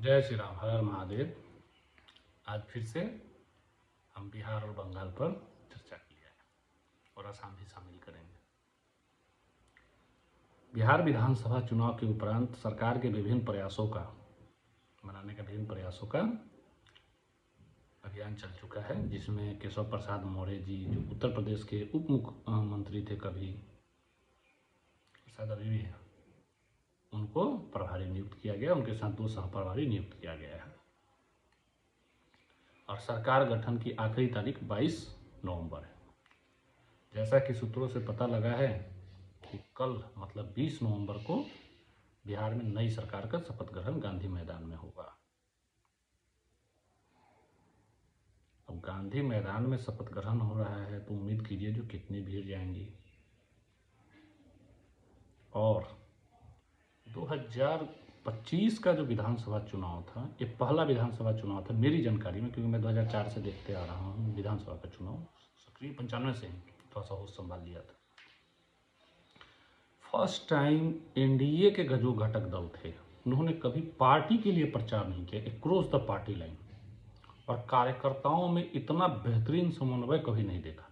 जय श्री राम, हर हर महादेव। आज फिर से हम बिहार और बंगाल पर चर्चा की है और असम भी शामिल करेंगे। बिहार विधानसभा चुनाव के उपरांत सरकार के विभिन्न प्रयासों का अभियान चल चुका है, जिसमें केशव प्रसाद मौर्य जी जो उत्तर प्रदेश के उप मुख्यमंत्री थे, कभी शायद अभी भी हैं, उनको प्रभारी नियुक्त किया गया। उनके साथ 2 सह प्रभारी नियुक्त किया गया है और सरकार गठन की आखिरी तारीख 22 नवंबर है। जैसा कि सूत्रों से पता लगा है कि कल मतलब 20 नवंबर को बिहार में नई सरकार का शपथ ग्रहण गांधी मैदान में होगा। अब गांधी मैदान में शपथ ग्रहण हो रहा है तो उम्मीद कीजिए जो कितनी भीड़ जाएंगी। और 2025 का जो विधानसभा चुनाव था, ये पहला विधानसभा चुनाव था मेरी जानकारी में, क्योंकि मैं 2004 से देखते आ रहा हूँ विधानसभा का चुनाव, सक्रिय 95 से ही थोड़ा सा होश संभाल लिया था। फर्स्ट टाइम एनडीए के जो घटक दल थे, उन्होंने कभी पार्टी के लिए प्रचार नहीं किया, क्रॉस द पार्टी लाइन, और कार्यकर्ताओं में इतना बेहतरीन समन्वय कभी नहीं देखा।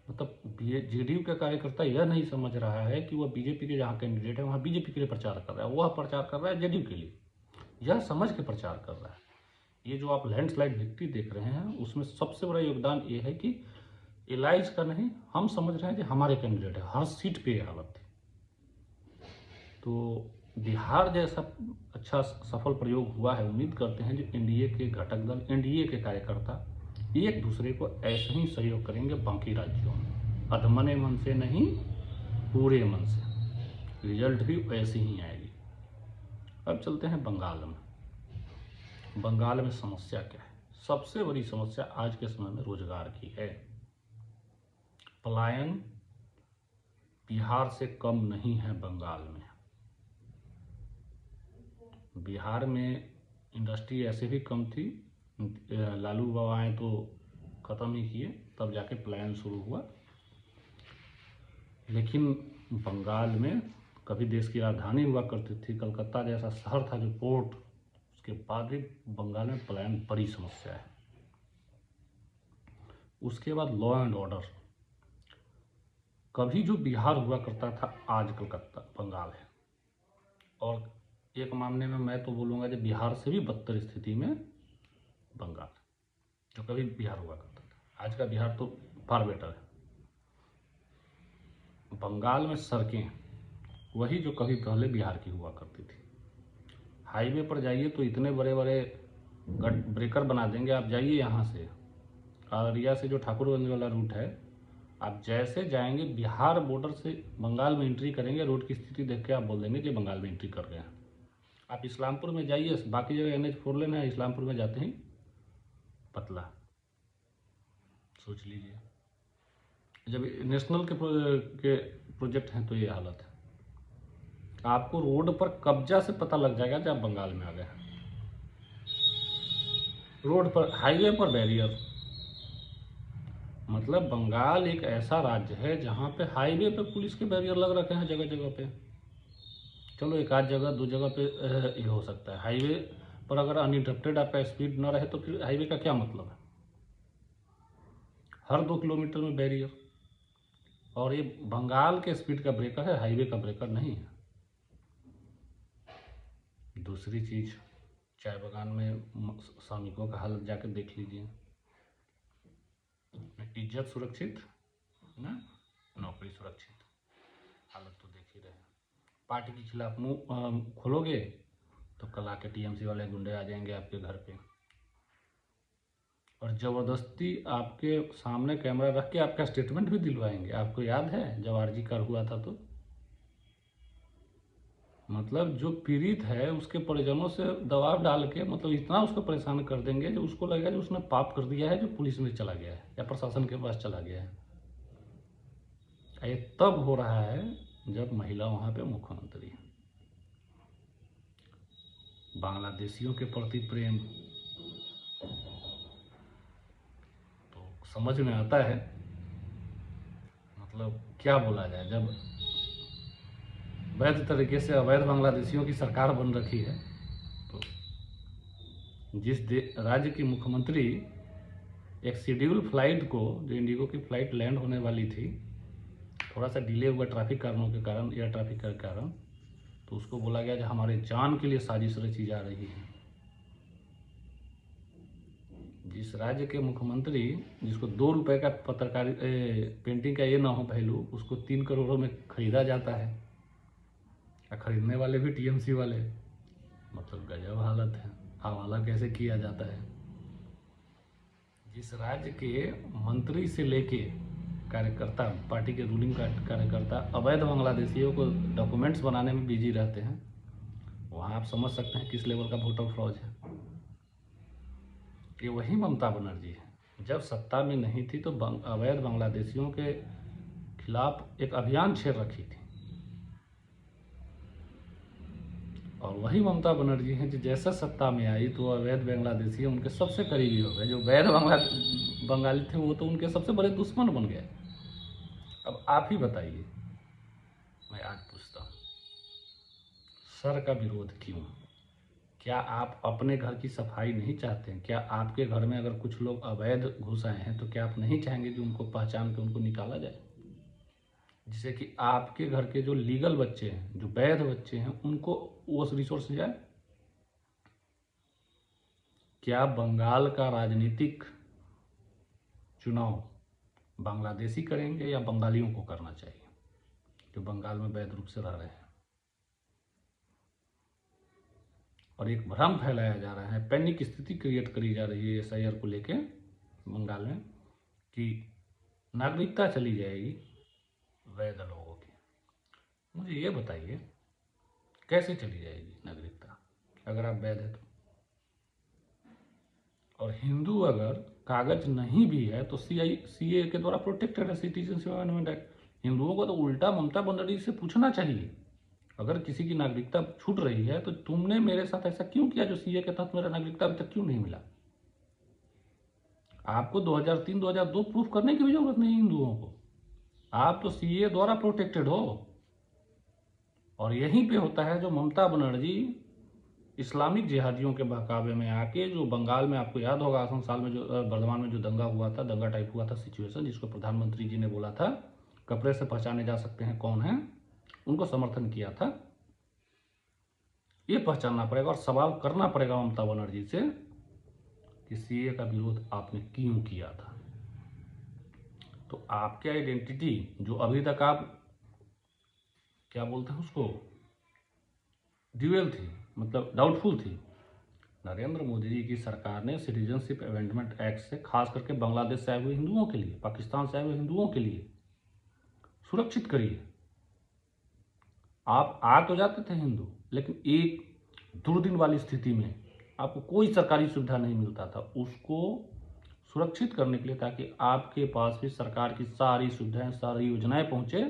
मतलब जेडीयू का कार्यकर्ता यह नहीं समझ रहा है कि वह बीजेपी के जहाँ कैंडिडेट है वहाँ बीजेपी के लिए प्रचार कर रहा है, वह प्रचार कर रहा है जेडीयू के लिए, यह समझ के प्रचार कर रहा है। ये जो आप लैंडस्लाइड विक्ट्री देख रहे हैं, उसमें सबसे बड़ा योगदान ये है कि एलाइज का नहीं, हम समझ रहे हैं कि हमारे कैंडिडेट है, हर सीट पे ये हालत थी। तो बिहार जैसा अच्छा सफल प्रयोग हुआ है। उम्मीद करते हैं जो एनडीए के घटक दल, एनडीए के कार्यकर्ता एक दूसरे को ऐसे ही सहयोग करेंगे बाकी राज्यों में, अधमने मन से नहीं, पूरे मन से। रिजल्ट भी वैसे ही आएगी। अब चलते हैं बंगाल में। बंगाल में समस्या क्या है? सबसे बड़ी समस्या आज के समय में रोजगार की है। पलायन बिहार से कम नहीं है बंगाल में। बिहार में इंडस्ट्री ऐसे भी कम थी, लालू बाबा आए तो ख़त्म ही किए, तब जाके पलायन शुरू हुआ। लेकिन बंगाल में कभी देश की राजधानी हुआ करती थी, कलकत्ता जैसा शहर था जो पोर्ट, उसके बाद भी बंगाल में पलायन बड़ी समस्या है। उसके बाद लॉ एंड ऑर्डर, कभी जो बिहार हुआ करता था आज कलकत्ता बंगाल है। और एक मामले में मैं तो बोलूँगा जो बिहार से भी बदतर स्थिति में बंगाल, जो कभी बिहार हुआ करता था। आज का बिहार तो फार बेटर है। बंगाल में सड़कें वही जो कभी पहले बिहार की हुआ करती थी। हाईवे पर जाइए तो इतने बड़े बड़े ब्रेकर बना देंगे। आप जाइए यहाँ से अररिया से जो ठाकुरगंज वाला रूट है, आप जैसे जाएंगे बिहार बॉर्डर से बंगाल में एंट्री करेंगे, रोड की स्थिति देख के आप बोल देंगे कि बंगाल में एंट्री कर गए हैं। आप इस्लामपुर में जाइए, बाकी जगह NH 4 लेन है, इस्लामपुर में जाते ही पतला। सोच लीजिए, जब नेशनल के प्रोजेक्ट हैं तो ये हालत है। आपको रोड पर कब्जा से पता लग जाएगा जब बंगाल में आ गए। रोड पर, हाईवे पर बैरियर। मतलब बंगाल एक ऐसा राज्य है जहाँ पे हाईवे पे पुलिस के बैरियर लग रखे हैं जगह जगह पे। चलो एक आध जगह 2 जगह पे ये हो सकता है। हाईवे पर अगर अनइंटरप्टेड आपका स्पीड ना रहे तो फिर हाईवे का क्या मतलब है? हर 2 किलोमीटर में बैरियर। और ये बंगाल के स्पीड का ब्रेकर है, हाईवे का ब्रेकर नहीं है। दूसरी चीज, चाय बागान में श्रमिकों का हालत जाकर देख लीजिए। इज्जत सुरक्षित ना, नौकरी सुरक्षित, हालत तो देख ही रहे हैं। पार्टी के खिलाफ मुंह खोलोगे तो कल आके टीएमसी वाले गुंडे आ जाएंगे आपके घर पे और ज़बरदस्ती आपके सामने कैमरा रख के आपका स्टेटमेंट भी दिलवाएंगे। आपको याद है जब आरजी कार हुआ था तो? मतलब जो पीड़ित है उसके परिजनों से दबाव डाल के मतलब इतना उसको परेशान कर देंगे जो उसको लगेगा जो उसने पाप कर दिया है, जो पुलिस में चला गया है या प्रशासन के पास चला गया है। ये तब हो रहा है जब महिला वहाँ पे मुख्यमंत्री है। बांग्लादेशियों के प्रति प्रेम तो समझ में आता है। मतलब क्या बोला जाए, जब वैध तरीके से अवैध बांग्लादेशियों की सरकार बन रखी है तो जिस राज्य की मुख्यमंत्री एक शेड्यूल फ्लाइट को, जो इंडिगो की फ्लाइट लैंड होने वाली थी, थोड़ा सा डिले हुआ ट्रैफिक कारणों के कारण, एयर ट्रैफिक के कारण, तो उसको बोला गया कि हमारे जान के लिए साजिश रची जा रही है। जिस राज्य के मुख्यमंत्री, जिसको 2 रुपए का पत्रकारी पेंटिंग का ये ना हो पहलू, उसको 3 करोड़ों में खरीदा जाता है, और खरीदने वाले भी टीएमसी वाले। मतलब गजब हालत है, हवाला कैसे किया जाता है। जिस राज्य के मंत्री से लेके कार्यकर्ता, पार्टी के रूलिंग कार्यकर्ता अवैध बांग्लादेशियों को डॉक्यूमेंट्स बनाने में बिजी रहते हैं, वहाँ आप समझ सकते हैं किस लेवल का वोटर फ्रॉड है। ये वही ममता बनर्जी है। जब सत्ता में नहीं थी तो अवैध बांग्लादेशियों के खिलाफ एक अभियान छेड़ रखी थी, और वही ममता बनर्जी हैं जो जैसा सत्ता में आई तो अवैध बांग्लादेशी उनके सबसे करीबी हो गए। जो वैध बंगाली थे वो तो उनके सबसे बड़े दुश्मन बन गए। अब आप ही बताइए, मैं आज पूछता हूँ, सर का विरोध क्यों? क्या आप अपने घर की सफाई नहीं चाहते हैं? क्या आपके घर में अगर कुछ लोग अवैध घुस आए हैं तो क्या आप नहीं चाहेंगे कि उनको पहचान के उनको निकाला जाए, जिससे कि आपके घर के जो लीगल बच्चे हैं, जो वैध बच्चे हैं, उनको वो रिसोर्स जाए? क्या बंगाल का राजनीतिक चुनाव बांग्लादेशी करेंगे या बंगालियों को करना चाहिए, जो बंगाल में वैध रूप से रह रहे हैं? और एक भ्रम फैलाया जा रहा है, पैनिक स्थिति क्रिएट करी जा रही है एसआईआर को लेके बंगाल में, कि नागरिकता चली जाएगी वैध लोगों की। मुझे ये बताइए, कैसे चली जाएगी नागरिकता अगर आप वैध है तो? और हिंदू अगर कागज नहीं भी है तो सीए के द्वारा प्रोटेक्टेड है, सिटीजनशिप अमेंडमेंट एक्ट। हिंदुओं को तो उल्टा ममता बनर्जी से पूछना चाहिए, अगर किसी की नागरिकता छूट रही है तो तुमने मेरे साथ ऐसा क्यों किया जो सीए के तहत मेरा नागरिकता अभी तक क्यों नहीं मिला? आपको 2003-2002 प्रूफ करने की भी जरूरत नहीं हिंदुओं को, आप तो सीए द्वारा प्रोटेक्टेड हो। और यहीं पे होता है जो ममता बनर्जी इस्लामिक जिहादियों के बहकावे में आके, जो बंगाल में आपको याद होगा आसन साल में जो बर्धमान में जो दंगा हुआ था, दंगा टाइप हुआ था सिचुएशन, जिसको प्रधानमंत्री जी ने बोला था कपड़े से पहचाने जा सकते हैं कौन है, उनको समर्थन किया था। ये पहचानना पड़ेगा और सवाल करना पड़ेगा ममता बनर्जी से कि सीए का विरोध आपने क्यों किया था। तो आपकी आइडेंटिटी जो अभी तक आप क्या बोलते हैं उसको, ड्यूअल थी, मतलब डाउटफुल थी, नरेंद्र मोदी जी की सरकार ने सिटीजनशिप अमेंडमेंट एक्ट से खास करके बांग्लादेश से आए हुए हिंदुओं के लिए, पाकिस्तान से आए हुए हिंदुओं के लिए सुरक्षित करी है। आप आ तो जाते थे हिंदू, लेकिन एक दुर्दिन वाली स्थिति में आपको कोई सरकारी सुविधा नहीं मिलता था, उसको सुरक्षित करने के लिए, ताकि आपके पास भी सरकार की सारी सुविधाएं, सारी योजनाएं पहुंचे,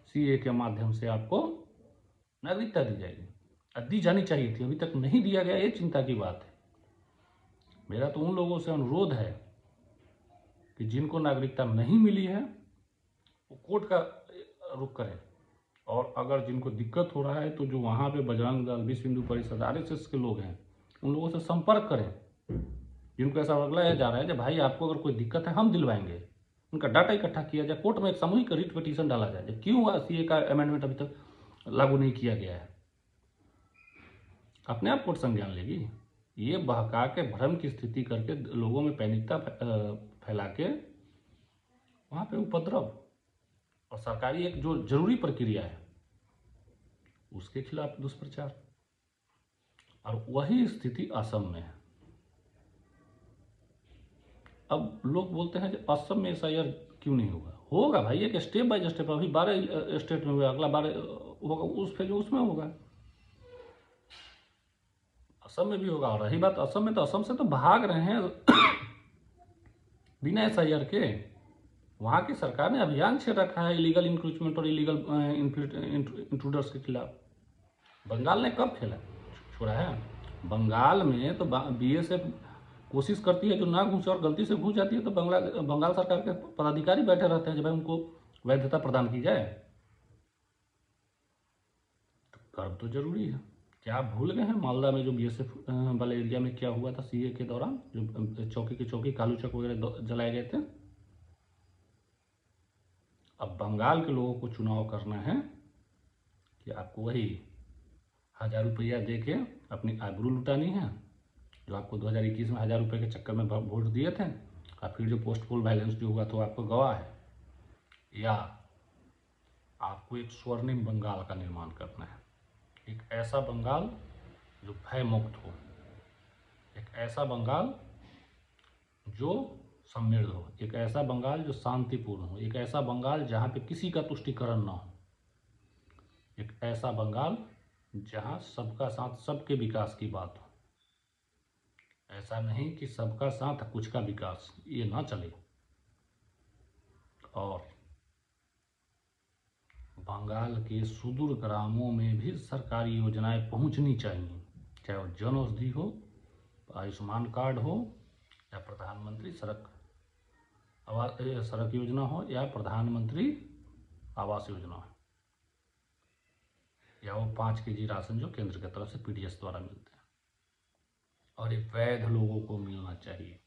सीए के माध्यम से आपको नागरिकता दी जाएगी, दी जानी चाहिए थी, अभी तक नहीं दिया गया, ये चिंता की बात है। मेरा तो उन लोगों से अनुरोध है कि जिनको नागरिकता नहीं मिली है वो कोर्ट का रुख करें, और अगर जिनको दिक्कत हो रहा है तो जो वहाँ पे बजरंग दल, विश्व हिंदू परिषद, आरएसएस के लोग हैं, उन लोगों से संपर्क करें। जिनको ऐसा लगलाया जा रहा है कि भाई आपको अगर कोई दिक्कत है हम दिलवाएंगे, उनका डाटा इकट्ठा किया जाए, कोर्ट में एक सामूहिक रिट पिटीशन डाला जाए, क्यों सीए का अमेंडमेंट अभी तक लागू नहीं किया गया है। अपने आप कोर्ट संज्ञान लेगी। ये बहका के भ्रम की स्थिति करके लोगों में पैनिकता फैला के वहाँ पे उपद्रव और सरकारी एक जो जरूरी प्रक्रिया है उसके खिलाफ दुष्प्रचार, और वही स्थिति असम में है। अब लोग बोलते हैं कि असम में एसआईआर क्यों नहीं होगा? होगा भाई, एक स्टेप बाय स्टेप, अभी 12 स्टेट में हुआ, अगला 12 होगा, उस फेज उसमें होगा, असम में भी होगा। और रही बात असम में, तो असम से तो भाग रहे हैं बिना एसआईआर के। वहाँ की सरकार ने अभियान छेड़ रखा है इलीगल इंक्रूचमेंट और इलीगल इंट्रूडर्स के खिलाफ। बंगाल ने कब खेला छोड़ा है? बंगाल में तो बीएसएफ कोशिश करती है जो ना घुसे, और गलती से घुस जाती है तो बंगाल सरकार के पदाधिकारी बैठे रहते हैं जब भाई उनको वैधता प्रदान की जाए। तो कर्म तो जरूरी है। क्या आप भूल गए हैं मालदा में जो बीएसएफ वाले एरिया में क्या हुआ था सीए के दौरान, जो चौकी की चौकी कालू चौक वगैरह जलाए गए थे? अब बंगाल के लोगों को चुनाव करना है कि आपको वही 1000 रुपया दे के अपनी आबरू लुटानी है, जो आपको 2021 में 1000 रुपये के चक्कर में वोट दिए थे, और फिर जो पोस्ट पोल वायलेंस जो हुआ तो आपको गवाह है, या आपको एक स्वर्णिम बंगाल का निर्माण करना है, एक ऐसा बंगाल जो भय मुक्त हो, एक ऐसा बंगाल जो समृद्ध हो, एक ऐसा बंगाल जो शांतिपूर्ण हो, एक ऐसा बंगाल जहाँ पे किसी का तुष्टीकरण ना हो, एक ऐसा बंगाल जहाँ सबका साथ सबके विकास की बात हो। ऐसा नहीं कि सबका साथ कुछ का विकास, ये ना चले। और बंगाल के सुदूर ग्रामों में भी सरकारी योजनाएं पहुंचनी चाहिए, चाहे वो जन औषधि हो, आयुष्मान कार्ड हो, या प्रधानमंत्री सड़क योजना हो, या प्रधानमंत्री आवास योजना हो, या वो 5 केजी राशन जो केंद्र की तरफ से पीडीएस द्वारा मिलते हैं, और ये वैध लोगों को मिलना चाहिए।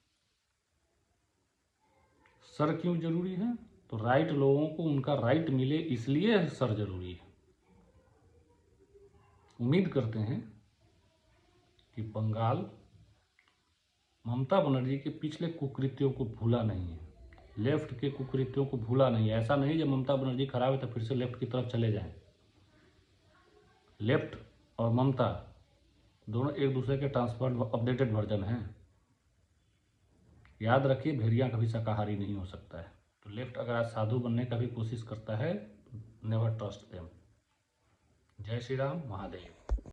सर क्यों जरूरी है? तो राइट लोगों को उनका राइट मिले, इसलिए सर जरूरी है। उम्मीद करते हैं कि बंगाल ममता बनर्जी के पिछले कुकृत्यों को भूला नहीं है, लेफ्ट के कुकृत्यों को भूला नहीं है। ऐसा नहीं जब ममता बनर्जी खराब है तो फिर से लेफ्ट की तरफ चले जाएं। लेफ्ट और ममता दोनों एक दूसरे के ट्रांसफर्ड अपडेटेड वर्जन हैं। याद रखिए, भेड़िया कभी शाकाहारी नहीं हो सकता है। तो लेफ्ट अगर आज साधु बनने का भी कोशिश करता है, नेवर ट्रस्ट देम। जय श्री राम, महादेव।